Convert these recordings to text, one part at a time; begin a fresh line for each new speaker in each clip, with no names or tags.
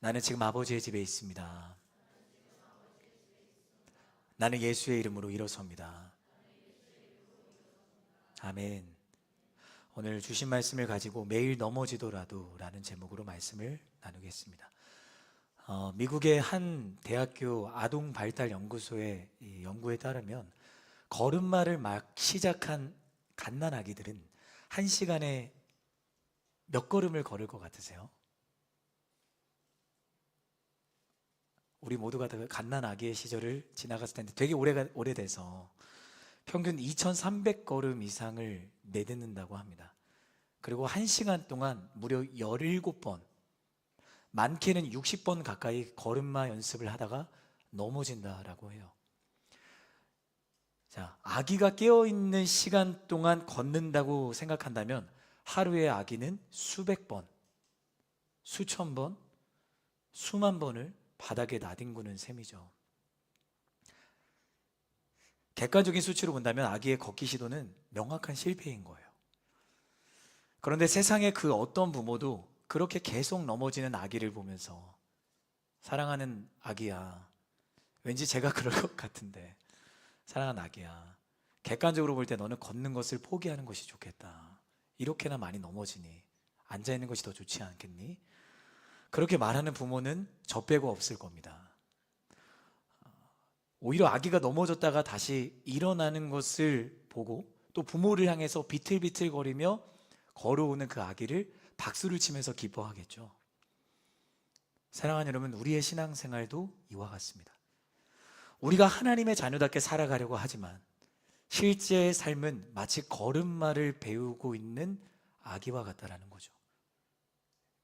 나는 지금 아버지의 집에 있습니다. 나는 예수의 이름으로 일어섭니다. 아멘. 오늘 주신 말씀을 가지고 매일 넘어지더라도 라는 제목으로 말씀을 나누겠습니다. 미국의 한 대학교 아동발달연구소의 이 연구에 따르면 걸음마를 막 시작한 갓난아기들은 한 시간에 몇 걸음을 걸을 것 같으세요? 우리 모두가 다 갓난아기의 시절을 지나갔을 텐데 되게 오래돼서 평균 2,300걸음 이상을 내딛는다고 합니다. 그리고 1시간 동안 무려 17번, 많게는 60번 가까이 걸음마 연습을 하다가 넘어진다라고 해요. 자, 아기가 깨어있는 시간 동안 걷는다고 생각한다면 하루에 아기는 수백 번, 수천 번, 수만 번을 바닥에 나뒹구는 셈이죠. 객관적인 수치로 본다면 아기의 걷기 시도는 명확한 실패인 거예요. 그런데 세상의 그 어떤 부모도 그렇게 계속 넘어지는 아기를 보면서 사랑하는 아기야, 왠지 제가 그럴 것 같은데 사랑하는 아기야, 객관적으로 볼 때 너는 걷는 것을 포기하는 것이 좋겠다. 이렇게나 많이 넘어지니 앉아있는 것이 더 좋지 않겠니? 그렇게 말하는 부모는 저 빼고 없을 겁니다. 오히려 아기가 넘어졌다가 다시 일어나는 것을 보고 또 부모를 향해서 비틀비틀거리며 걸어오는 그 아기를 박수를 치면서 기뻐하겠죠. 사랑하는 여러분, 우리의 신앙생활도 이와 같습니다. 우리가 하나님의 자녀답게 살아가려고 하지만 실제의 삶은 마치 걸음마를 배우고 있는 아기와 같다라는 거죠.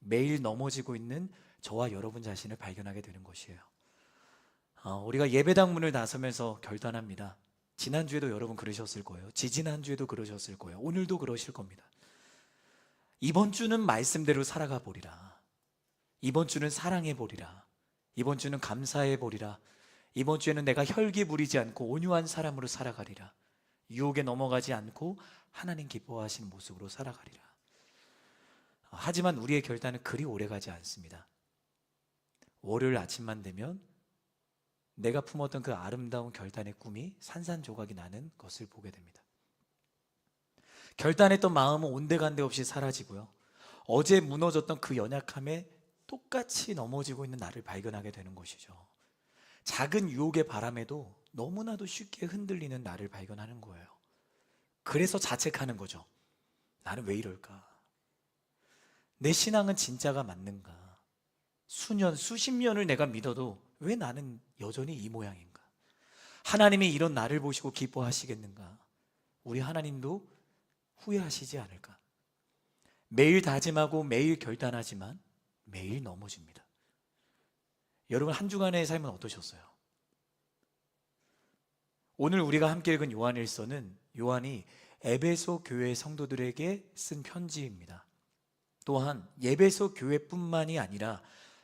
매일 넘어지고 있는 저와 여러분 자신을 발견하게 되는 것이에요. 우리가 예배당 문을 나서면서 결단합니다. 지난주에도 여러분 그러셨을 거예요. 지지난주에도 그러셨을 거예요. 오늘도 그러실 겁니다. 이번 주는 말씀대로 살아가 보리라. 이번 주는 사랑해 보리라. 이번 주는 감사해 보리라. 이번 주에는 내가 혈기 부리지 않고 온유한 사람으로 살아가리라. 유혹에 넘어가지 않고 하나님 기뻐하시는 모습으로 살아가리라. 하지만 우리의 결단은 그리 오래가지 않습니다. 월요일 아침만 되면 내가 품었던 그 아름다운 결단의 꿈이 산산조각이 나는 것을 보게 됩니다. 결단했던 마음은 온데간데 없이 사라지고요, 어제 무너졌던 그 연약함에 똑같이 넘어지고 있는 나를 발견하게 되는 것이죠. 작은 유혹의 바람에도 너무나도 쉽게 흔들리는 나를 발견하는 거예요. 그래서 자책하는 거죠. 나는 왜 이럴까? 내 신앙은 진짜가 맞는가? 수년, 수십 년을 내가 믿어도 왜 나는 여전히 이 모양인가? 하나님이 이런 나를 보시고 기뻐하시겠는가? 우리 하나님도 후회하시지 않을까? 매일 다짐하고 매일 결단하지만 매일 넘어집니다. 여러분, 한 주간의 삶은 어떠셨어요? 오늘 우리가 함께 읽은 요한일서는 요한이 에베소 교회 성도들에게 쓴 편지입니다. 또한 예배소 교회뿐만이 아니라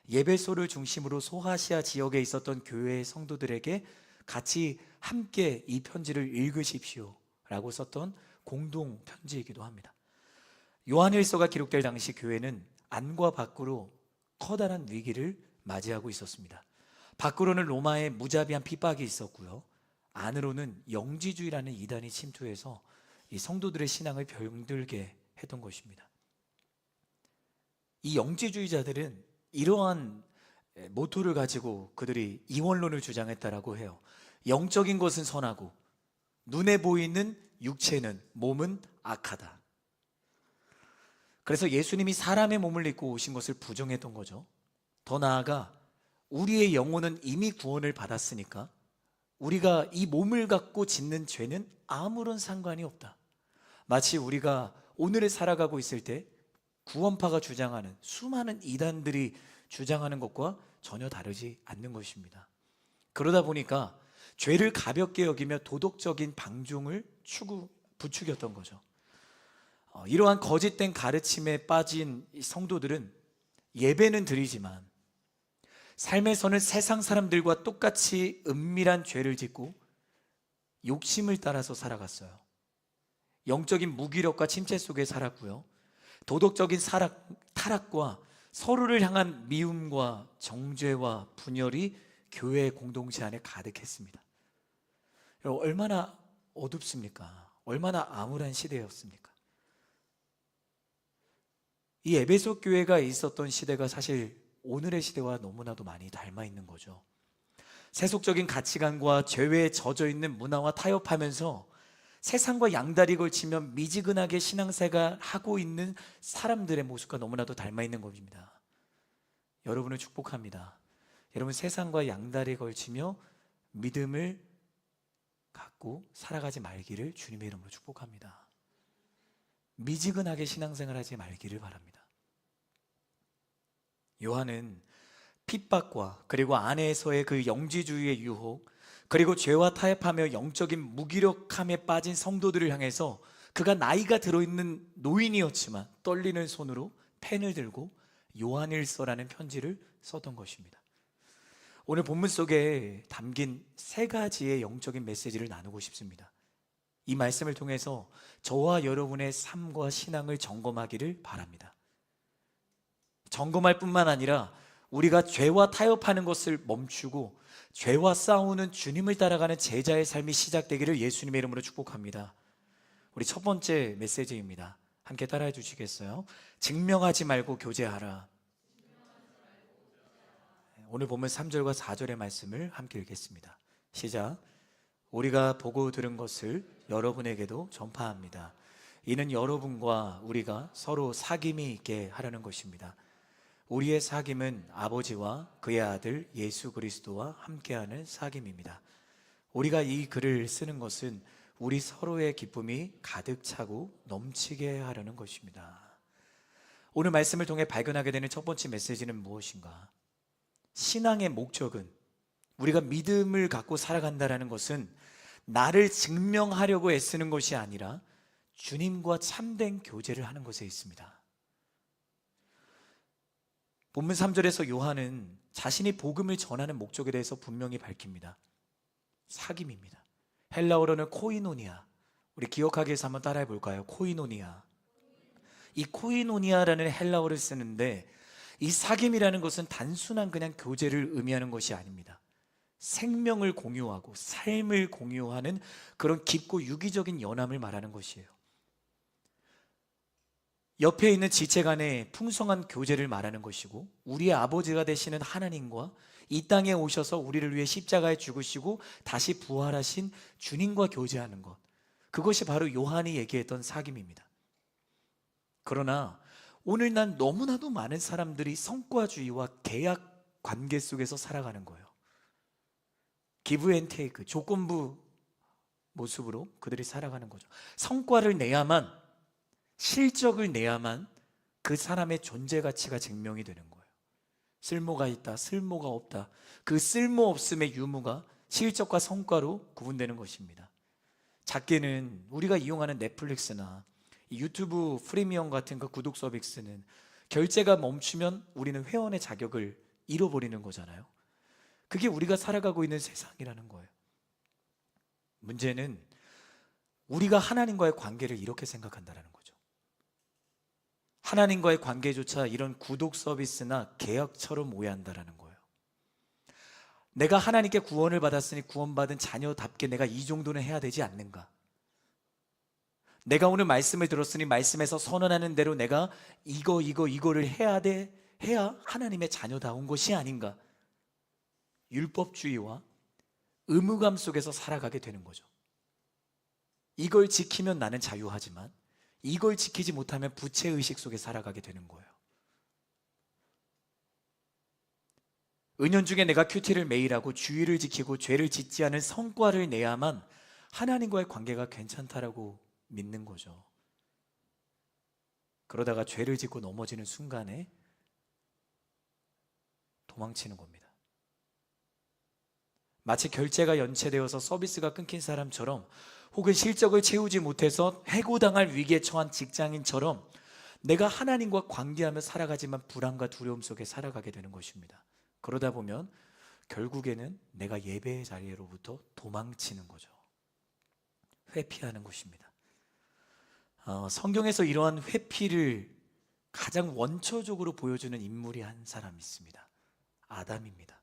예배소를 중심으로 소아시아 지역에 있었던 교회의 성도들에게 같이 함께 이 편지를 읽으십시오 라고 썼던 공동 편지이기도 합니다. 요한일서가 기록될 당시 교회는 안과 밖으로 커다란 위기를 맞이하고 있었습니다. 밖으로는 로마의 무자비한 핍박이 있었고요, 안으로는 영지주의라는 이단이 침투해서 이 성도들의 신앙을 병들게 했던 것입니다. 이 영지주의자들은 이러한 모토를 가지고 그들이 이원론을 주장했다라고 해요. 영적인 것은 선하고 눈에 보이는 육체는, 몸은 악하다. 그래서 예수님이 사람의 몸을 입고 오신 것을 부정했던 거죠. 더 나아가 우리의 영혼은 이미 구원을 받았으니까 우리가 이 몸을 갖고 짓는 죄는 아무런 상관이 없다. 마치 우리가 오늘을 살아가고 있을 때 구원파가 주장하는 수많은 이단들이 주장하는 것과 전혀 다르지 않는 것입니다. 그러다 보니까 죄를 가볍게 여기며 도덕적인 방종을 부추겼던 거죠. 이러한 거짓된 가르침에 빠진 성도들은 예배는 드리지만 삶에서는 세상 사람들과 똑같이 은밀한 죄를 짓고 욕심을 따라서 살아갔어요. 영적인 무기력과 침체 속에 살았고요, 도덕적인 타락과 서로를 향한 미움과 정죄와 분열이 교회 공동체 안에 가득했습니다. 여러분, 얼마나 어둡습니까? 얼마나 암울한 시대였습니까? 이 에베소 교회가 있었던 시대가 사실 오늘의 시대와 너무나도 많이 닮아 있는 거죠. 세속적인 가치관과 죄에 젖어 있는 문화와 타협하면서 세상과 양다리 걸치며 미지근하게 신앙생활 하고 있는 사람들의 모습과 너무나도 닮아 있는 겁니다. 여러분을 축복합니다. 여러분, 세상과 양다리 걸치며 믿음을 갖고 살아가지 말기를 주님의 이름으로 축복합니다. 미지근하게 신앙생활 하지 말기를 바랍니다. 요한은 핍박과 그리고 안에서의 그 영지주의의 유혹, 그리고 죄와 타협하며 영적인 무기력함에 빠진 성도들을 향해서 그가 나이가 들어있는 노인이었지만 떨리는 손으로 펜을 들고 요한일서라는 편지를 썼던 것입니다. 오늘 본문 속에 담긴 세 가지의 영적인 메시지를 나누고 싶습니다. 이 말씀을 통해서 저와 여러분의 삶과 신앙을 점검하기를 바랍니다. 점검할 뿐만 아니라 우리가 죄와 타협하는 것을 멈추고 죄와 싸우는 주님을 따라가는 제자의 삶이 시작되기를 예수님의 이름으로 축복합니다. 우리 첫 번째 메시지입니다. 함께 따라해 주시겠어요? 증명하지 말고 교제하라. 오늘 보면 3절과 4절의 말씀을 함께 읽겠습니다. 시작. 우리가 보고 들은 것을 여러분에게도 전파합니다. 이는 여러분과 우리가 서로 사귐이 있게 하려는 것입니다. 우리의 사귐은 아버지와 그의 아들 예수 그리스도와 함께하는 사귐입니다. 우리가 이 글을 쓰는 것은 우리 서로의 기쁨이 가득 차고 넘치게 하려는 것입니다. 오늘 말씀을 통해 발견하게 되는 첫 번째 메시지는 무엇인가? 신앙의 목적은, 우리가 믿음을 갖고 살아간다는 것은 나를 증명하려고 애쓰는 것이 아니라 주님과 참된 교제를 하는 것에 있습니다. 본문 3절에서 요한은 자신이 복음을 전하는 목적에 대해서 분명히 밝힙니다. 사귐입니다. 헬라어로는 코이노니아. 우리 기억하기 위해서 한번 따라해 볼까요? 코이노니아. 이 코이노니아라는 헬라어를 쓰는데 이 사귐이라는 것은 단순한 그냥 교제를 의미하는 것이 아닙니다. 생명을 공유하고 삶을 공유하는 그런 깊고 유기적인 연함을 말하는 것이에요. 옆에 있는 지체 간의 풍성한 교제를 말하는 것이고, 우리의 아버지가 되시는 하나님과 이 땅에 오셔서 우리를 위해 십자가에 죽으시고 다시 부활하신 주님과 교제하는 것, 그것이 바로 요한이 얘기했던 사귐입니다. 그러나 오늘 난 너무나도 많은 사람들이 성과주의와 계약 관계 속에서 살아가는 거예요. 기브 앤 테이크, 조건부 모습으로 그들이 살아가는 거죠. 성과를 내야만, 실적을 내야만 그 사람의 존재 가치가 증명이 되는 거예요. 쓸모가 있다, 쓸모가 없다, 그 쓸모 없음의 유무가 실적과 성과로 구분되는 것입니다. 작게는 우리가 이용하는 넷플릭스나 유튜브 프리미엄 같은 그 구독 서비스는 결제가 멈추면 우리는 회원의 자격을 잃어버리는 거잖아요. 그게 우리가 살아가고 있는 세상이라는 거예요. 문제는 우리가 하나님과의 관계를 이렇게 생각한다는 거죠. 하나님과의 관계조차 이런 구독 서비스나 계약처럼 오해한다는 거예요. 내가 하나님께 구원을 받았으니 구원받은 자녀답게 내가 이 정도는 해야 되지 않는가? 내가 오늘 말씀을 들었으니 말씀에서 선언하는 대로 내가 이거를 해야 하나님의 자녀다운 것이 아닌가? 율법주의와 의무감 속에서 살아가게 되는 거죠. 이걸 지키면 나는 자유하지만 이걸 지키지 못하면 부채의식 속에 살아가게 되는 거예요. 은연중에 내가 큐티를 매일 하고 주의를 지키고 죄를 짓지 않은 성과를 내야만 하나님과의 관계가 괜찮다라고 믿는 거죠. 그러다가 죄를 짓고 넘어지는 순간에 도망치는 겁니다. 마치 결제가 연체되어서 서비스가 끊긴 사람처럼, 혹은 실적을 채우지 못해서 해고당할 위기에 처한 직장인처럼 내가 하나님과 관계하며 살아가지만 불안과 두려움 속에 살아가게 되는 것입니다. 그러다 보면 결국에는 내가 예배의 자리로부터 도망치는 거죠. 회피하는 것입니다. 성경에서 이러한 회피를 가장 원초적으로 보여주는 인물이 한 사람이 있습니다. 아담입니다.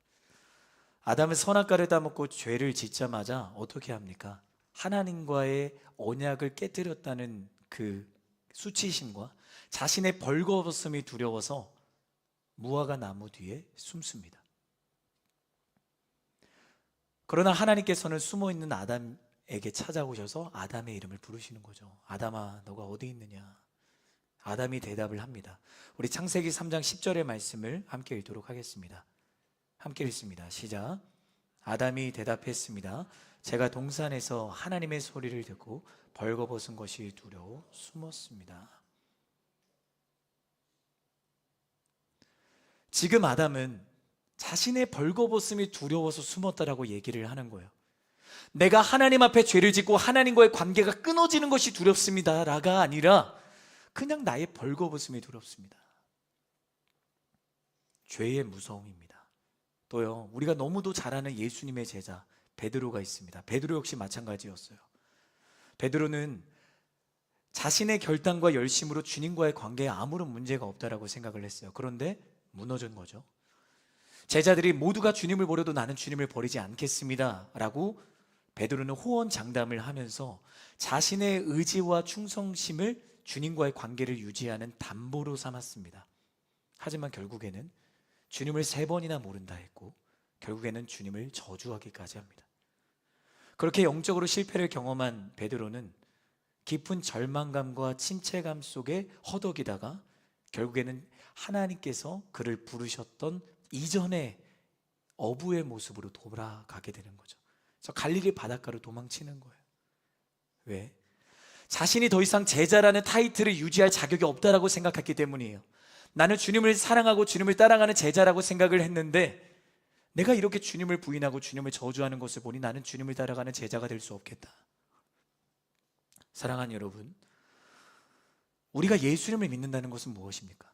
아담은 선악과를 따먹고 죄를 짓자마자 어떻게 합니까? 하나님과의 언약을 깨뜨렸다는 그 수치심과 자신의 벌거벗음이 두려워서 무화과 나무 뒤에 숨습니다. 그러나 하나님께서는 숨어있는 아담에게 찾아오셔서 아담의 이름을 부르시는 거죠. 아담아, 너가 어디 있느냐? 아담이 대답을 합니다. 우리 창세기 3장 10절의 말씀을 함께 읽도록 하겠습니다. 함께 읽습니다. 시작. 아담이 대답했습니다. 제가 동산에서 하나님의 소리를 듣고 벌거벗은 것이 두려워 숨었습니다. 지금 아담은 자신의 벌거벗음이 두려워서 숨었다라고 얘기를 하는 거예요. 내가 하나님 앞에 죄를 짓고 하나님과의 관계가 끊어지는 것이 두렵습니다라가 아니라 그냥 나의 벌거벗음이 두렵습니다. 죄의 무서움입니다. 또요, 우리가 너무도 잘 아는 예수님의 제자 베드로가 있습니다. 베드로 역시 마찬가지였어요. 베드로는 자신의 결단과 열심으로 주님과의 관계에 아무런 문제가 없다라고 생각을 했어요. 그런데 무너진 거죠. 제자들이 모두가 주님을 버려도 나는 주님을 버리지 않겠습니다 라고 베드로는 호언장담을 하면서 자신의 의지와 충성심을 주님과의 관계를 유지하는 담보로 삼았습니다. 하지만 결국에는 주님을 3번이나 모른다 했고 결국에는 주님을 저주하기까지 합니다. 그렇게 영적으로 실패를 경험한 베드로는 깊은 절망감과 침체감 속에 허덕이다가 결국에는 하나님께서 그를 부르셨던 이전의 어부의 모습으로 돌아가게 되는 거죠. 그래서 갈릴리 바닷가로 도망치는 거예요. 왜? 자신이 더 이상 제자라는 타이틀을 유지할 자격이 없다라고 생각했기 때문이에요. 나는 주님을 사랑하고 주님을 따라가는 제자라고 생각을 했는데 내가 이렇게 주님을 부인하고 주님을 저주하는 것을 보니 나는 주님을 따라가는 제자가 될 수 없겠다. 사랑하는 여러분, 우리가 예수님을 믿는다는 것은 무엇입니까?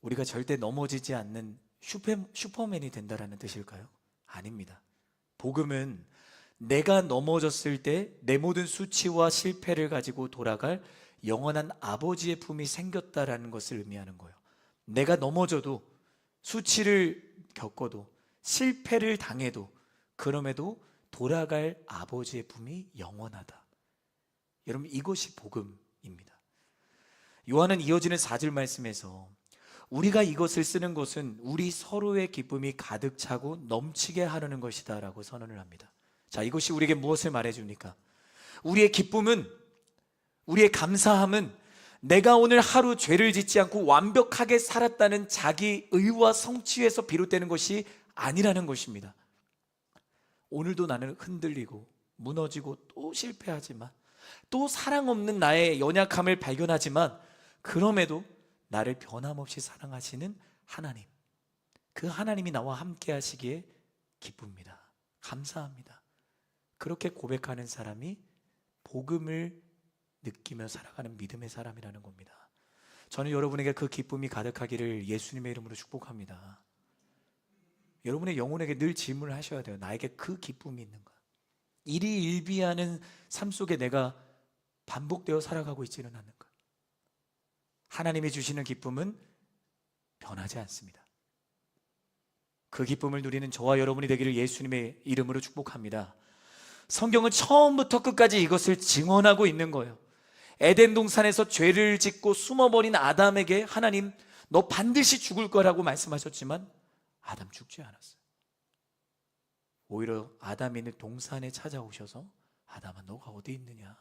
우리가 절대 넘어지지 않는 슈퍼맨이 된다라는 뜻일까요? 아닙니다. 복음은 내가 넘어졌을 때 내 모든 수치와 실패를 가지고 돌아갈 영원한 아버지의 품이 생겼다라는 것을 의미하는 거예요. 내가 넘어져도 수치를 겪어도 실패를 당해도 그럼에도 돌아갈 아버지의 품이 영원하다. 여러분, 이것이 복음입니다. 요한은 이어지는 4절 말씀에서 우리가 이것을 쓰는 것은 우리 서로의 기쁨이 가득 차고 넘치게 하려는 것이다 라고 선언을 합니다. 자, 이것이 우리에게 무엇을 말해줍니까? 우리의 기쁨은, 우리의 감사함은 내가 오늘 하루 죄를 짓지 않고 완벽하게 살았다는 자기 의와 성취에서 비롯되는 것이 아니라는 것입니다. 오늘도 나는 흔들리고 무너지고 또 실패하지만 또 사랑 없는 나의 연약함을 발견하지만 그럼에도 나를 변함없이 사랑하시는 하나님, 그 하나님이 나와 함께 하시기에 기쁩니다. 감사합니다. 그렇게 고백하는 사람이 복음을 느끼며 살아가는 믿음의 사람이라는 겁니다. 저는 여러분에게 그 기쁨이 가득하기를 예수님의 이름으로 축복합니다. 여러분의 영혼에게 늘 질문을 하셔야 돼요. 나에게 그 기쁨이 있는가? 일희일비하는 삶 속에 내가 반복되어 살아가고 있지는 않는가? 하나님이 주시는 기쁨은 변하지 않습니다. 그 기쁨을 누리는 저와 여러분이 되기를 예수님의 이름으로 축복합니다. 성경은 처음부터 끝까지 이것을 증언하고 있는 거예요. 에덴 동산에서 죄를 짓고 숨어버린 아담에게 하나님, 너 반드시 죽을 거라고 말씀하셨지만 아담 죽지 않았어요. 오히려 아담이 있는 동산에 찾아오셔서 아담아, 너가 어디 있느냐?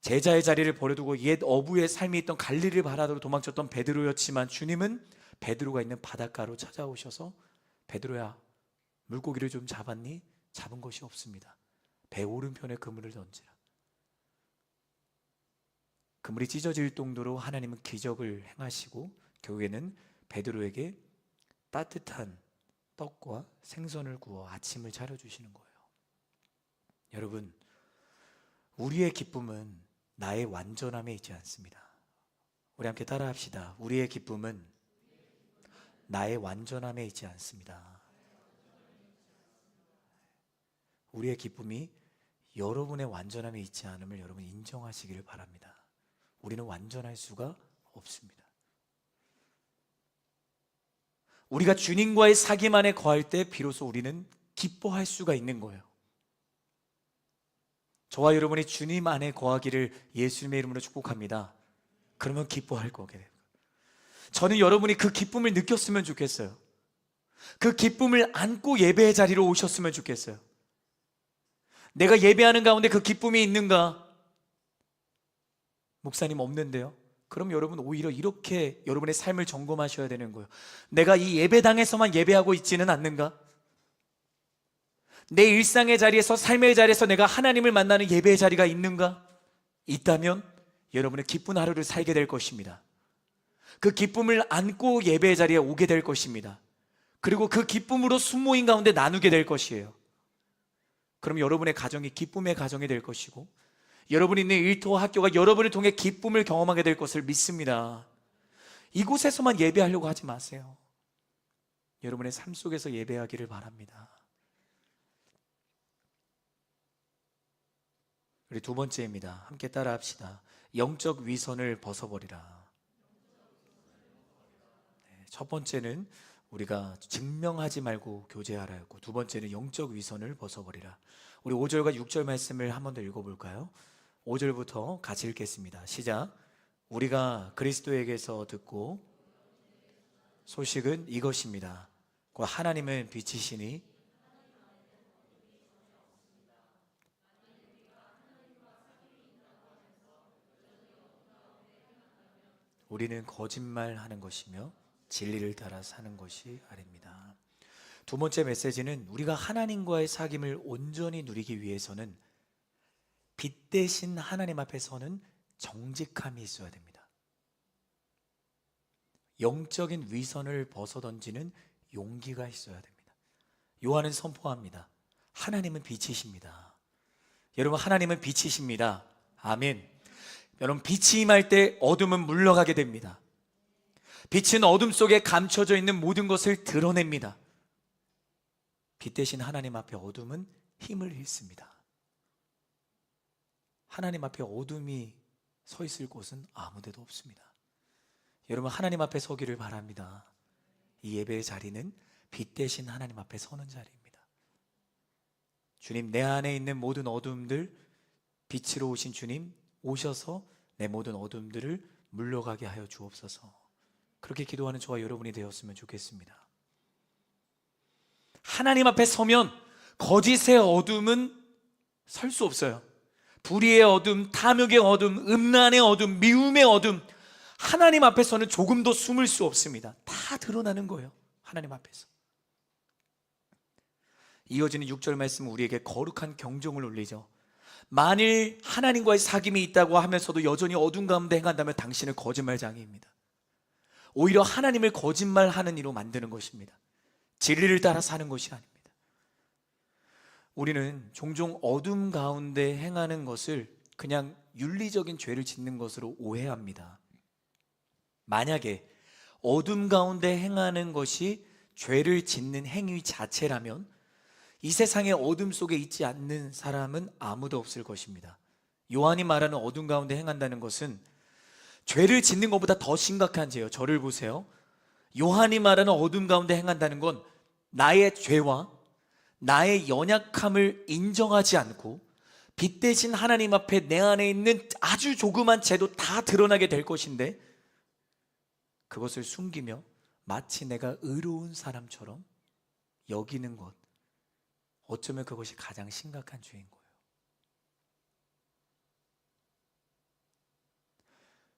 제자의 자리를 버려두고 옛 어부의 삶이 있던 갈릴리를 바다로 도망쳤던 베드로였지만 주님은 베드로가 있는 바닷가로 찾아오셔서 베드로야, 물고기를 좀 잡았니? 잡은 것이 없습니다. 배 오른편에 그물을 던지라. 그물이 찢어질 정도로 하나님은 기적을 행하시고 결국에는 베드로에게 따뜻한 떡과 생선을 구워 아침을 차려주시는 거예요. 여러분, 우리의 기쁨은 나의 완전함에 있지 않습니다. 우리 함께 따라합시다. 우리의 기쁨은 나의 완전함에 있지 않습니다. 우리의 기쁨이 여러분의 완전함이 있지 않음을 여러분 인정하시기를 바랍니다. 우리는 완전할 수가 없습니다. 우리가 주님과의 사귐 안에 거할 때 비로소 우리는 기뻐할 수가 있는 거예요. 저와 여러분이 주님 안에 거하기를 예수님의 이름으로 축복합니다. 그러면 기뻐할 거게 돼요. 저는 여러분이 그 기쁨을 느꼈으면 좋겠어요. 그 기쁨을 안고 예배의 자리로 오셨으면 좋겠어요. 내가 예배하는 가운데 그 기쁨이 있는가? 목사님 없는데요? 그럼 여러분 오히려 이렇게 여러분의 삶을 점검하셔야 되는 거예요. 내가 이 예배당에서만 예배하고 있지는 않는가? 내 일상의 자리에서, 삶의 자리에서 내가 하나님을 만나는 예배의 자리가 있는가? 있다면 여러분은 기쁜 하루를 살게 될 것입니다. 그 기쁨을 안고 예배의 자리에 오게 될 것입니다. 그리고 그 기쁨으로 순모임 가운데 나누게 될 것이에요. 그럼 여러분의 가정이 기쁨의 가정이 될 것이고, 여러분이 있는 일터와 학교가 여러분을 통해 기쁨을 경험하게 될 것을 믿습니다. 이곳에서만 예배하려고 하지 마세요. 여러분의 삶 속에서 예배하기를 바랍니다. 우리 두 번째입니다. 함께 따라 합시다. 영적 위선을 벗어버리라. 첫 번째는 우리가 증명하지 말고 교제하라였고, 두 번째는 영적 위선을 벗어버리라. 우리 5절과 6절 말씀을 한 번 더 읽어볼까요? 5절부터 같이 읽겠습니다. 시작. 우리가 그리스도에게서 듣고 소식은 이것입니다. 곧 하나님은 빛이시니 우리는 거짓말하는 것이며 진리를 따라 사는 것이 아닙니다. 두 번째 메시지는 우리가 하나님과의 사귐을 온전히 누리기 위해서는 빛 대신 하나님 앞에서는 정직함이 있어야 됩니다. 영적인 위선을 벗어던지는 용기가 있어야 됩니다. 요한은 선포합니다. 하나님은 빛이십니다. 여러분, 하나님은 빛이십니다. 아멘. 여러분, 빛이 임할 때 어둠은 물러가게 됩니다. 빛은 어둠 속에 감춰져 있는 모든 것을 드러냅니다. 빛 대신 하나님 앞에 어둠은 힘을 잃습니다. 하나님 앞에 어둠이 서 있을 곳은 아무 데도 없습니다. 여러분, 하나님 앞에 서기를 바랍니다. 이 예배의 자리는 빛 대신 하나님 앞에 서는 자리입니다. 주님, 내 안에 있는 모든 어둠들, 빛으로 오신 주님 오셔서 내 모든 어둠들을 물러가게 하여 주옵소서. 그렇게 기도하는 저와 여러분이 되었으면 좋겠습니다. 하나님 앞에 서면 거짓의 어둠은 설 수 없어요. 불의의 어둠, 탐욕의 어둠, 음란의 어둠, 미움의 어둠, 하나님 앞에서는 조금도 숨을 수 없습니다. 다 드러나는 거예요. 하나님 앞에서. 이어지는 6절 말씀은 우리에게 거룩한 경종을 울리죠. 만일 하나님과의 사귐이 있다고 하면서도 여전히 어둠 가운데 행한다면 당신은 거짓말장애입니다. 오히려 하나님을 거짓말하는 이로 만드는 것입니다. 진리를 따라 사는 것이 아닙니다. 우리는 종종 어둠 가운데 행하는 것을 그냥 윤리적인 죄를 짓는 것으로 오해합니다. 만약에 어둠 가운데 행하는 것이 죄를 짓는 행위 자체라면 이 세상의 어둠 속에 있지 않는 사람은 아무도 없을 것입니다. 요한이 말하는 어둠 가운데 행한다는 것은 죄를 짓는 것보다 더 심각한 죄예요. 저를 보세요. 요한이 말하는 어둠 가운데 행한다는 건 나의 죄와 나의 연약함을 인정하지 않고 빛 대신 하나님 앞에 내 안에 있는 아주 조그만 죄도 다 드러나게 될 것인데, 그것을 숨기며 마치 내가 의로운 사람처럼 여기는 것, 어쩌면 그것이 가장 심각한 죄인 거예요.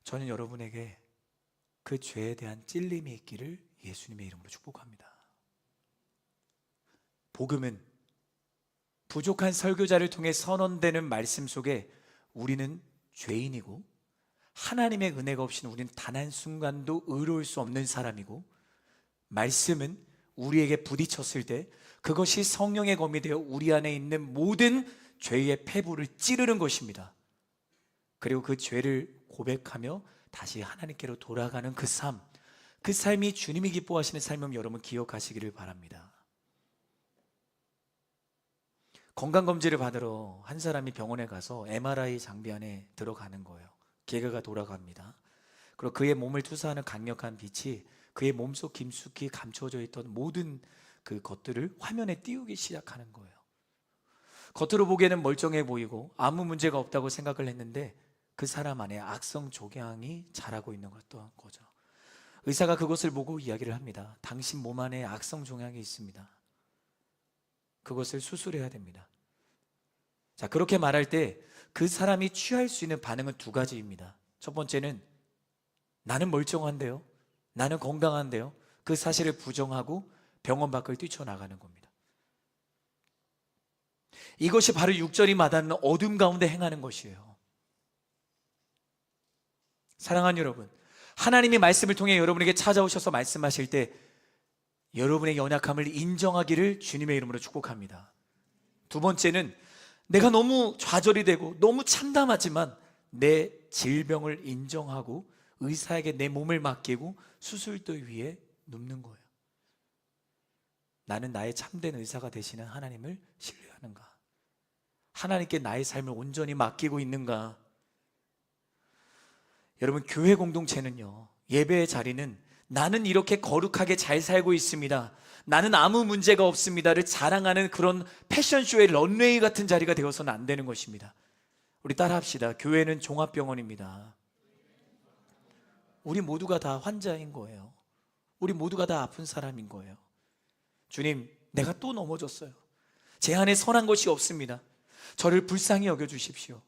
저는 여러분에게 그 죄에 대한 찔림이 있기를 예수님의 이름으로 축복합니다. 복음은 부족한 설교자를 통해 선언되는 말씀 속에 우리는 죄인이고 하나님의 은혜가 없이는 우리는 단 한순간도 의로울 수 없는 사람이고, 말씀은 우리에게 부딪혔을 때 그것이 성령의 검이 되어 우리 안에 있는 모든 죄의 폐부를 찌르는 것입니다. 그리고 그 죄를 고백하며 다시 하나님께로 돌아가는 그 삶, 그 삶이 주님이 기뻐하시는 삶을 여러분 기억하시기를 바랍니다. 건강검진을 받으러 한 사람이 병원에 가서 MRI 장비 안에 들어가는 거예요. 기계가 돌아갑니다. 그리고 그의 몸을 투사하는 강력한 빛이 그의 몸속 깊숙이 감춰져 있던 모든 그 것들을 화면에 띄우기 시작하는 거예요. 겉으로 보기에는 멀쩡해 보이고 아무 문제가 없다고 생각을 했는데 그 사람 안에 악성 종양이 자라고 있는 거죠. 의사가 그것을 보고 이야기를 합니다. 당신 몸 안에 악성 종양이 있습니다. 그것을 수술해야 됩니다. 자, 그렇게 말할 때 그 사람이 취할 수 있는 반응은 두 가지입니다. 첫 번째는 나는 멀쩡한데요, 나는 건강한데요, 그 사실을 부정하고 병원 밖을 뛰쳐나가는 겁니다. 이것이 바로 6절이 말하는 어둠 가운데 행하는 것이에요. 사랑하는 여러분, 하나님이 말씀을 통해 여러분에게 찾아오셔서 말씀하실 때 여러분의 연약함을 인정하기를 주님의 이름으로 축복합니다. 두 번째는 내가 너무 좌절이 되고 너무 참담하지만 내 질병을 인정하고 의사에게 내 몸을 맡기고 수술대 위에 눕는 거예요. 나는 나의 참된 의사가 되시는 하나님을 신뢰하는가? 하나님께 나의 삶을 온전히 맡기고 있는가? 여러분, 교회 공동체는요, 예배의 자리는 나는 이렇게 거룩하게 잘 살고 있습니다, 나는 아무 문제가 없습니다를 자랑하는 그런 패션쇼의 런웨이 같은 자리가 되어서는 안 되는 것입니다. 우리 따라합시다. 교회는 종합병원입니다. 우리 모두가 다 환자인 거예요. 우리 모두가 다 아픈 사람인 거예요. 주님, 내가 또 넘어졌어요. 제 안에 선한 것이 없습니다. 저를 불쌍히 여겨주십시오.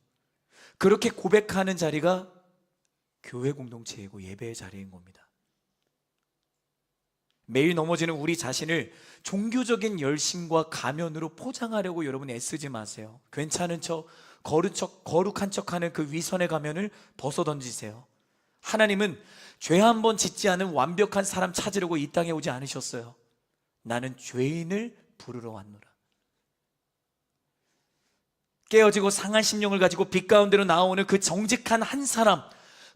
그렇게 고백하는 자리가 교회 공동체이고 예배의 자리인 겁니다. 매일 넘어지는 우리 자신을 종교적인 열심과 가면으로 포장하려고 여러분 애쓰지 마세요. 괜찮은 척, 거룩한 척하는 그 위선의 가면을 벗어던지세요. 하나님은 죄 한 번 짓지 않은 완벽한 사람 찾으려고 이 땅에 오지 않으셨어요. 나는 죄인을 부르러 왔노라. 깨어지고 상한 심령을 가지고 빛 가운데로 나오는 그 정직한 한 사람,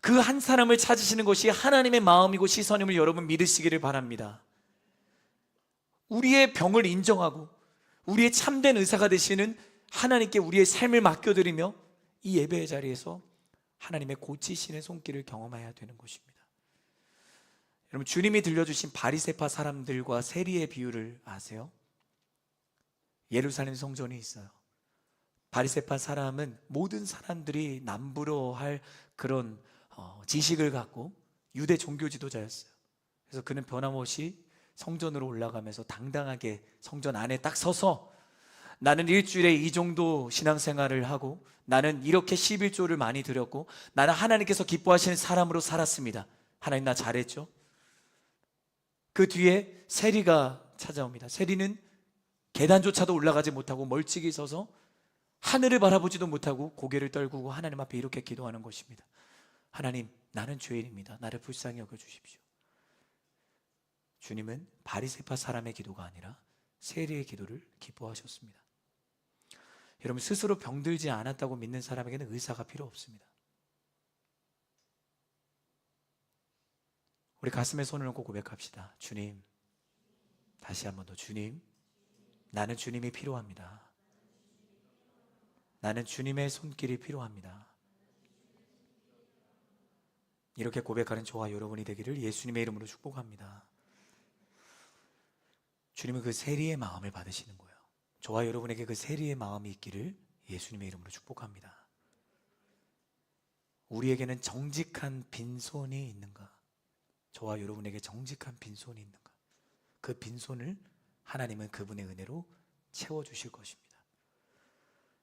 그 한 사람을 찾으시는 것이 하나님의 마음이고 시선임을 여러분 믿으시기를 바랍니다. 우리의 병을 인정하고 우리의 참된 의사가 되시는 하나님께 우리의 삶을 맡겨드리며 이 예배의 자리에서 하나님의 고치시는 손길을 경험해야 되는 것입니다. 여러분, 주님이 들려주신 바리새파 사람들과 세리의 비유를 아세요? 예루살렘 성전이 있어요. 바리새파 사람은 모든 사람들이 남부러할 그런 지식을 갖고 유대 종교 지도자였어요. 그래서 그는 변함없이 성전으로 올라가면서 당당하게 성전 안에 딱 서서 나는 일주일에 이 정도 신앙생활을 하고 나는 이렇게 11조를 많이 드렸고 나는 하나님께서 기뻐하시는 사람으로 살았습니다. 하나님, 나 잘했죠? 그 뒤에 세리가 찾아옵니다. 세리는 계단조차도 올라가지 못하고 멀찍이 서서 하늘을 바라보지도 못하고 고개를 떨구고 하나님 앞에 이렇게 기도하는 것입니다. 하나님, 나는 죄인입니다. 나를 불쌍히 여겨주십시오. 주님은 바리새파 사람의 기도가 아니라 세리의 기도를 기뻐하셨습니다. 여러분, 스스로 병들지 않았다고 믿는 사람에게는 의사가 필요 없습니다. 우리 가슴에 손을 얹고 고백합시다. 주님, 다시 한 번 더, 주님, 나는 주님이 필요합니다. 나는 주님의 손길이 필요합니다. 이렇게 고백하는 저와 여러분이 되기를 예수님의 이름으로 축복합니다. 주님은 그 세리의 마음을 받으시는 거예요. 저와 여러분에게 그 세리의 마음이 있기를 예수님의 이름으로 축복합니다. 우리에게는 정직한 빈손이 있는가? 저와 여러분에게 정직한 빈손이 있는가? 그 빈손을 하나님은 그분의 은혜로 채워주실 것입니다.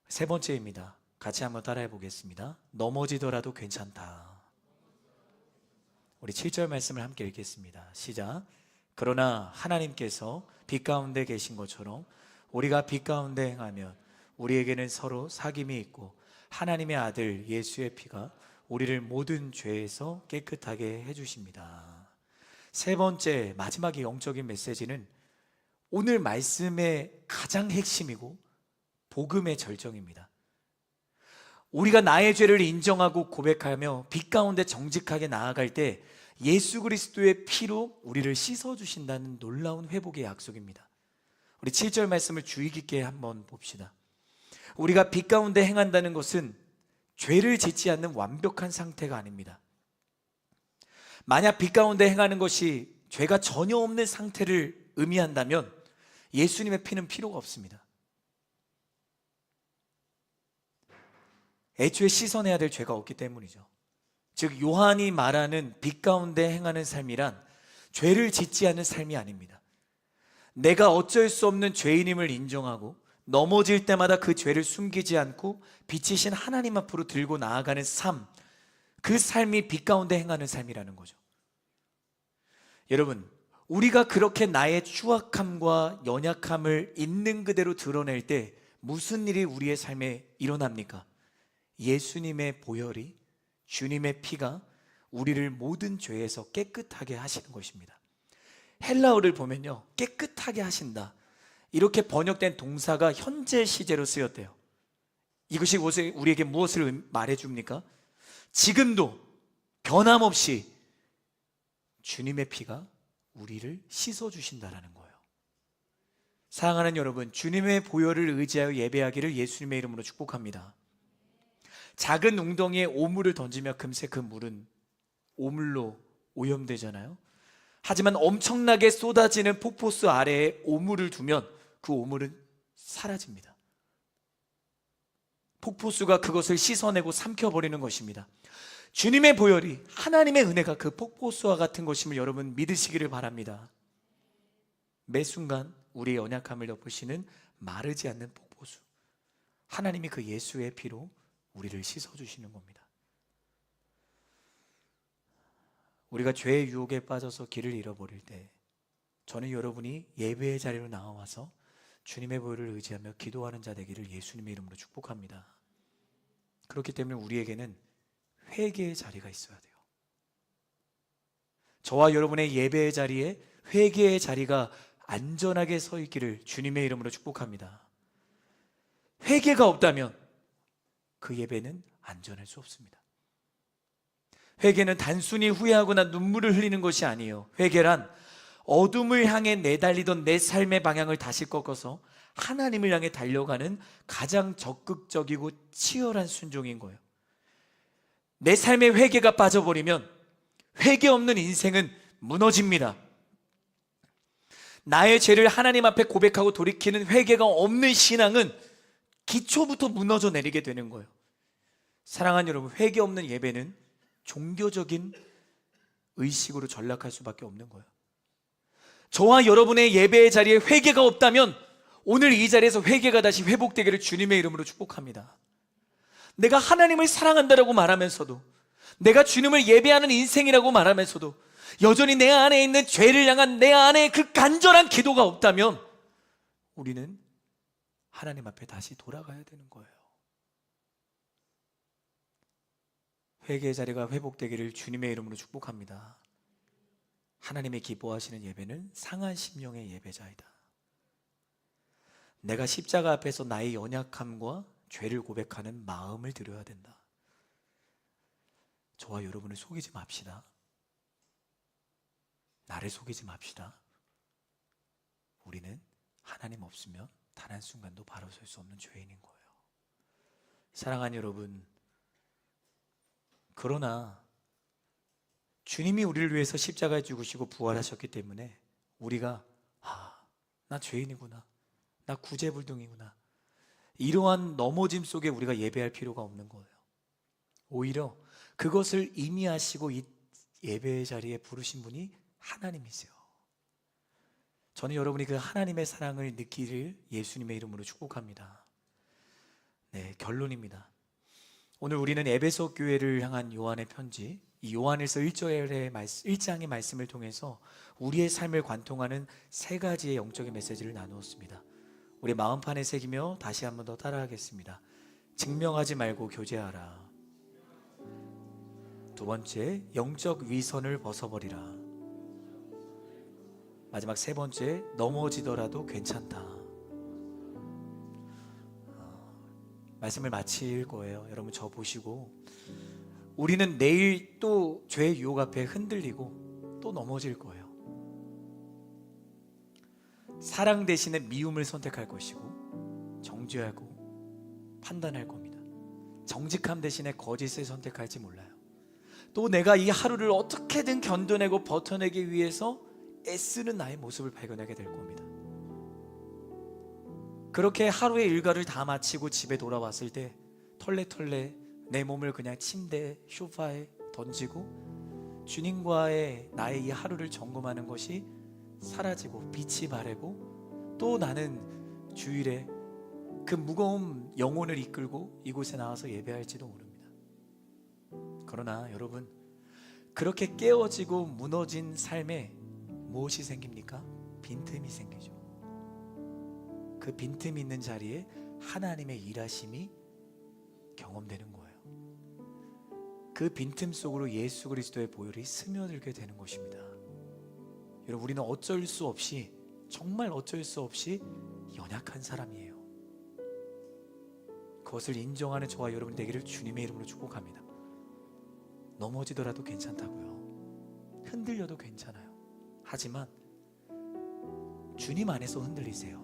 세 번째입니다. 같이 한번 따라해 보겠습니다. 넘어지더라도 괜찮다. 우리 7절 말씀을 함께 읽겠습니다. 시작. 그러나 하나님께서 빛 가운데 계신 것처럼 우리가 빛 가운데 행하면 우리에게는 서로 사귐이 있고 하나님의 아들 예수의 피가 우리를 모든 죄에서 깨끗하게 해주십니다. 세 번째, 마지막의 영적인 메시지는 오늘 말씀의 가장 핵심이고 복음의 절정입니다. 우리가 나의 죄를 인정하고 고백하며 빛 가운데 정직하게 나아갈 때 예수 그리스도의 피로 우리를 씻어주신다는 놀라운 회복의 약속입니다. 우리 7절 말씀을 주의 깊게 한번 봅시다. 우리가 빛 가운데 행한다는 것은 죄를 짓지 않는 완벽한 상태가 아닙니다. 만약 빛 가운데 행하는 것이 죄가 전혀 없는 상태를 의미한다면 예수님의 피는 필요가 없습니다. 애초에 씻어내야 될 죄가 없기 때문이죠. 즉 요한이 말하는 빛 가운데 행하는 삶이란 죄를 짓지 않는 삶이 아닙니다. 내가 어쩔 수 없는 죄인임을 인정하고 넘어질 때마다 그 죄를 숨기지 않고 빛이신 하나님 앞으로 들고 나아가는 삶, 그 삶이 빛 가운데 행하는 삶이라는 거죠. 여러분, 우리가 그렇게 나의 추악함과 연약함을 있는 그대로 드러낼 때 무슨 일이 우리의 삶에 일어납니까? 예수님의 보혈이, 주님의 피가 우리를 모든 죄에서 깨끗하게 하시는 것입니다. 헬라어를 보면요, 깨끗하게 하신다, 이렇게 번역된 동사가 현재 시제로 쓰였대요. 이것이 우리에게 무엇을 말해줍니까? 지금도 변함없이 주님의 피가 우리를 씻어주신다라는 거예요. 사랑하는 여러분, 주님의 보혈을 의지하여 예배하기를 예수님의 이름으로 축복합니다. 작은 웅덩이에 오물을 던지면 금세 그 물은 오물로 오염되잖아요. 하지만 엄청나게 쏟아지는 폭포수 아래에 오물을 두면 그 오물은 사라집니다. 폭포수가 그것을 씻어내고 삼켜버리는 것입니다. 주님의 보혈이, 하나님의 은혜가 그 폭포수와 같은 것임을 여러분 믿으시기를 바랍니다. 매 순간 우리의 연약함을 덮으시는 마르지 않는 폭포수, 하나님이 그 예수의 피로 우리를 씻어주시는 겁니다. 우리가 죄의 유혹에 빠져서 길을 잃어버릴 때 저는 여러분이 예배의 자리로 나와서 주님의 보혈을 의지하며 기도하는 자 되기를 예수님의 이름으로 축복합니다. 그렇기 때문에 우리에게는 회개의 자리가 있어야 돼요. 저와 여러분의 예배의 자리에 회개의 자리가 안전하게 서 있기를 주님의 이름으로 축복합니다. 회개가 없다면 그 예배는 안전할 수 없습니다. 회개는 단순히 후회하거나 눈물을 흘리는 것이 아니에요. 회개란 어둠을 향해 내달리던 내 삶의 방향을 다시 꺾어서 하나님을 향해 달려가는 가장 적극적이고 치열한 순종인 거예요. 내 삶의 회개가 빠져버리면 회개 없는 인생은 무너집니다. 나의 죄를 하나님 앞에 고백하고 돌이키는 회개가 없는 신앙은 기초부터 무너져 내리게 되는 거예요. 사랑하는 여러분, 회개 없는 예배는 종교적인 의식으로 전락할 수밖에 없는 거예요. 저와 여러분의 예배의 자리에 회개가 없다면 오늘 이 자리에서 회개가 다시 회복되기를 주님의 이름으로 축복합니다. 내가 하나님을 사랑한다라고 말하면서도, 내가 주님을 예배하는 인생이라고 말하면서도 여전히 내 안에 있는 죄를 향한 내 안에 그 간절한 기도가 없다면 우리는 하나님 앞에 다시 돌아가야 되는 거예요. 회개의 자리가 회복되기를 주님의 이름으로 축복합니다. 하나님의 기뻐하시는 예배는 상한 심령의 예배자이다. 내가 십자가 앞에서 나의 연약함과 죄를 고백하는 마음을 드려야 된다. 저와 여러분을 속이지 맙시다. 나를 속이지 맙시다. 우리는 하나님 없으면 단 한순간도 바로 설 수 없는 죄인인 거예요. 사랑하는 여러분, 그러나 주님이 우리를 위해서 십자가에 죽으시고 부활하셨기 때문에 우리가 나 죄인이구나, 나 구제불능이구나, 이러한 넘어짐 속에 우리가 예배할 필요가 없는 거예요. 오히려 그것을 이미 하시고 이 예배의 자리에 부르신 분이 하나님이세요. 저는 여러분이 그 하나님의 사랑을 느끼를 예수님의 이름으로 축복합니다. 네, 결론입니다. 오늘 우리는 에베소 교회를 향한 요한의 편지, 이 요한일서 1장의 말씀을 통해서 우리의 삶을 관통하는 세 가지의 영적인 메시지를 나누었습니다. 우리 마음판에 새기며 다시 한 번 더 따라하겠습니다. 증명하지 말고 교제하라. 두 번째, 영적 위선을 벗어버리라. 마지막 세 번째, 넘어지더라도 괜찮다. 말씀을 마칠 거예요. 여러분 저 보시고, 우리는 내일 또 죄의 유혹 앞에 흔들리고 또 넘어질 거예요. 사랑 대신에 미움을 선택할 것이고, 정죄하고 판단할 겁니다. 정직함 대신에 거짓을 선택할지 몰라요. 또 내가 이 하루를 어떻게든 견뎌내고 버텨내기 위해서 애쓰는 나의 모습을 발견하게 될 겁니다. 그렇게 하루의 일과를 다 마치고 집에 돌아왔을 때 털레털레 내 몸을 그냥 침대, 소파에 던지고 주님과의 나의 이 하루를 점검하는 것이 사라지고 빛이 바래고 또 나는 주일에 그 무거운 영혼을 이끌고 이곳에 나와서 예배할지도 모릅니다. 그러나 여러분, 그렇게 깨어지고 무너진 삶에 무엇이 생깁니까? 빈틈이 생기죠. 그 빈틈이 있는 자리에 하나님의 일하심이 경험되는 거예요. 그 빈틈 속으로 예수 그리스도의 보혈이 스며들게 되는 것입니다. 여러분, 우리는 어쩔 수 없이, 정말 어쩔 수 없이 연약한 사람이에요. 그것을 인정하는 저와 여러분이 되기를 주님의 이름으로 축복합니다. 넘어지더라도 괜찮다고요. 흔들려도 괜찮아요. 하지만 주님 안에서 흔들리세요.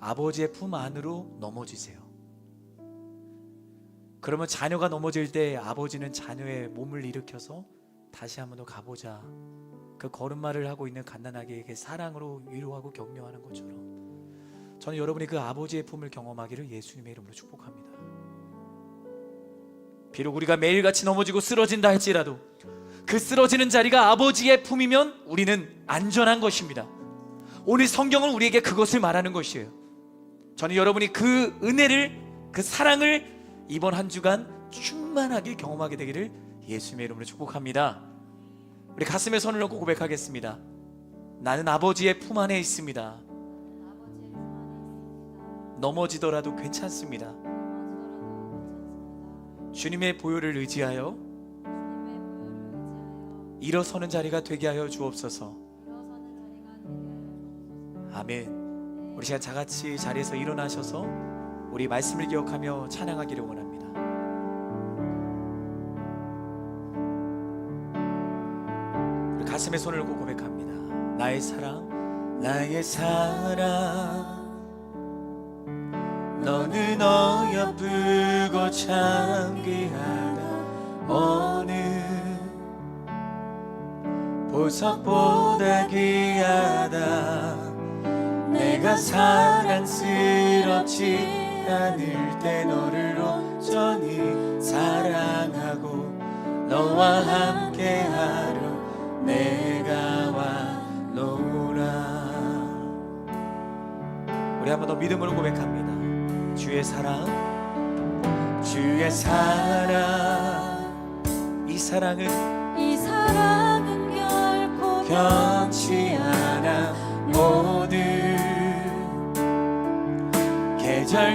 아버지의 품 안으로 넘어지세요. 그러면 자녀가 넘어질 때 아버지는 자녀의 몸을 일으켜서 다시 한번 더 가보자, 그 걸음마를 하고 있는 갓난아기에게 사랑으로 위로하고 격려하는 것처럼 저는 여러분이 그 아버지의 품을 경험하기를 예수님의 이름으로 축복합니다. 비록 우리가 매일같이 넘어지고 쓰러진다 할지라도 그 쓰러지는 자리가 아버지의 품이면 우리는 안전한 것입니다. 오늘 성경은 우리에게 그것을 말하는 것이에요. 저는 여러분이 그 은혜를, 그 사랑을 이번 한 주간 충만하게 경험하게 되기를 예수님의 이름으로 축복합니다. 우리 가슴에 손을 얹고 고백하겠습니다. 나는 아버지의 품 안에 있습니다. 넘어지더라도 괜찮습니다. 주님의 보혈을 의지하여 일어서는 자리가 되게 하여 주옵소서. 아멘. 우리 시간 다같이 자리에서 일어나셔서 우리 말씀을 기억하며 찬양하기를 원합니다. 우리 가슴에 손을 얹고 고백합니다. 나의 사랑, 나의 사랑, 너는 어여쁘고 참 귀하다. 어느 보석보다 귀하다. 내가 사랑스럽지 않을 때 너를 온전히 사랑하고 너와 함께하려 내가 왔노라. 우리 한 번 더 믿음으로 고백합니다. 주의 사랑, 주의 사랑, 이 사랑은 결코 변치 않아. 모든 계절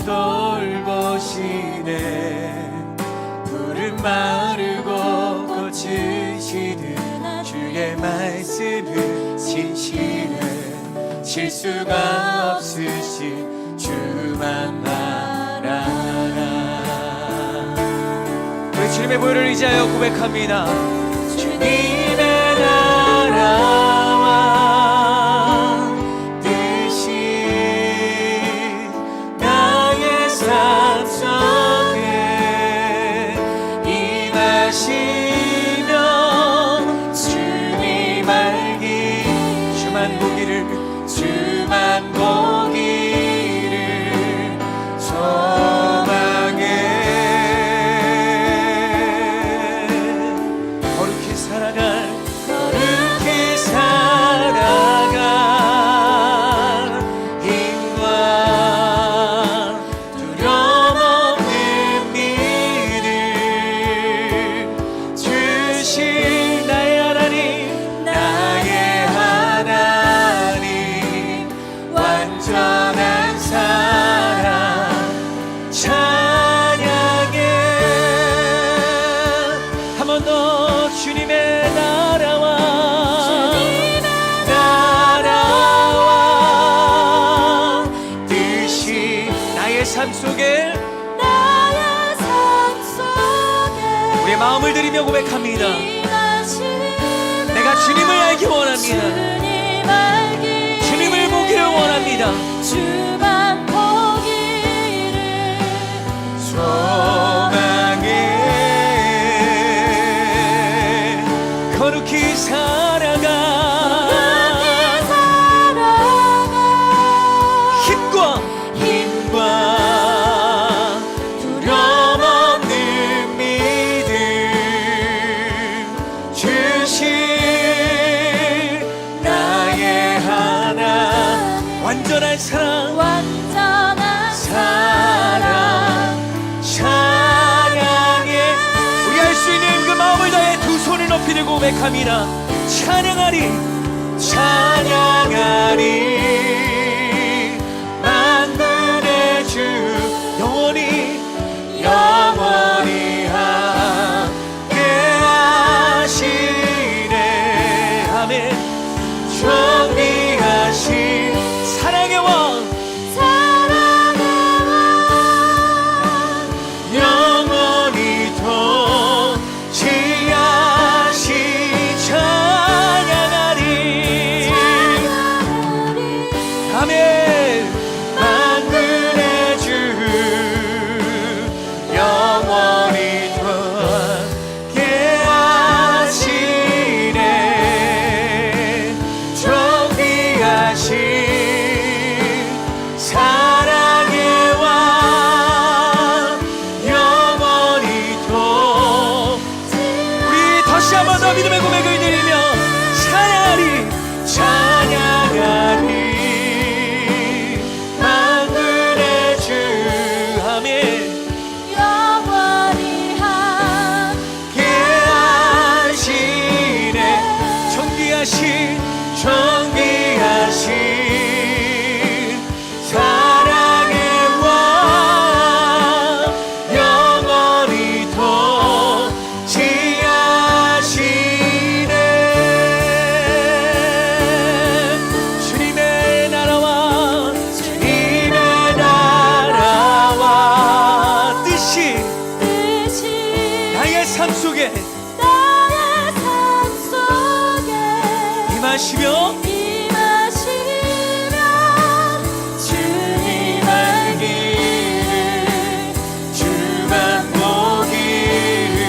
돌보시네. 푸른 마르고 꽃을 시든 주의 말씀은 진실해. 실수가 없으신 주만 바라라. 우리 주님의 보혈을 의지하여 고백합니다. 주님의 나라와 뜻이 나의 삶 속에 임하시며 주님 알기 주만 보기를 소망해. 거룩히 살아갈 힘과 두려움 없는 믿음 주신 나의 하나님, 완전한 사랑 찬양해. 한 번 더 주님의 나라와 뜻이 나의 삶 속에 우리의 마음을 드리며 고백합니다. 내가 주님을 알기 원합니다. 주님을 보기를 원합니다.
주만 보기를
거룩히 살아가 힘과 두려움 없는 믿음 주신 나의 하나님 완전한 사랑 찬양해 우리 할 수 있는 그 마음을 다해 두 손을 높이 들고 고백합니다. 찬양하리 만군의 주 영원히 함께 하시네. 아멘. 존귀하신 사랑의 왕 영원히 통치하시 찬양하리 아멘. 만군의 주 영원히 함께 하시네. 존귀하신 사랑의 왕 영원히 우리 다시 한 번 더 믿음의 고백을 드리며 찬양하리 만군의 주 아멘.
영원히 함께
하시네. 존귀하신 사랑의 왕 영원히 통치하시네. 주님의 나라와 뜻이 나의 삶 속에 임하시며 주님 알기를 주만 보기를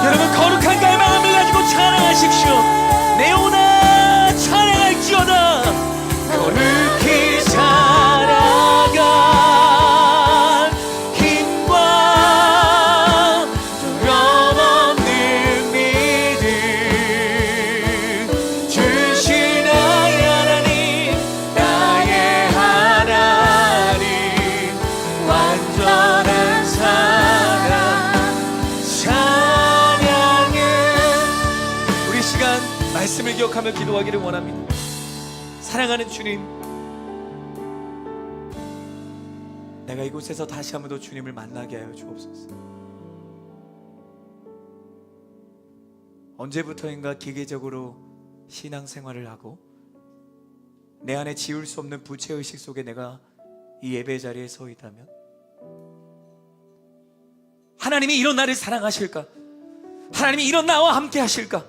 여러분 거룩한 가의 마음을 가지고 찬양하십시오. 내 오나 찬양할지어다. 거룩히 살아가 힘과 두려움 없는 믿음 주신 나의 하나님 완전한 사랑 찬양해. 우리 시간 말씀을 기억하며 기도하기를 원합니다. 사랑하는 주님, 내가 이곳에서 다시 한 번 더 주님을 만나게 하여 주옵소서. 언제부터인가 기계적으로 신앙생활을 하고 내 안에 지울 수 없는 부채의식 속에 내가 이 예배 자리에 서 있다면 하나님이 이런 나를 사랑하실까? 하나님이 이런 나와 함께 하실까?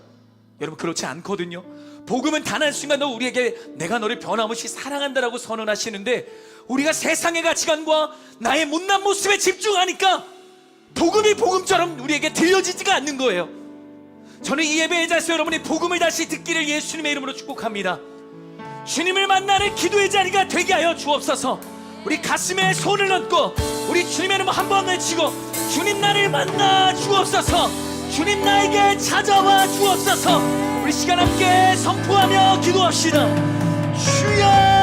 여러분 그렇지 않거든요. 복음은 단 한순간도 우리에게 내가 너를 변함없이 사랑한다라고 선언하시는데 우리가 세상의 가치관과 나의 못난 모습에 집중하니까 복음이 복음처럼 우리에게 들려지지가 않는 거예요. 저는 이 예배의 자리에서 여러분이 복음을 다시 듣기를 예수님의 이름으로 축복합니다. 주님을 만나는 기도의 자리가 되게 하여 주옵소서. 우리 가슴에 손을 얹고 우리 주님의 이름 한번 외치고 주님 나를 만나 주옵소서. 주님 나에게 찾아와 주옵소서. 우리 시간 함께 선포하며 기도합시다. 주여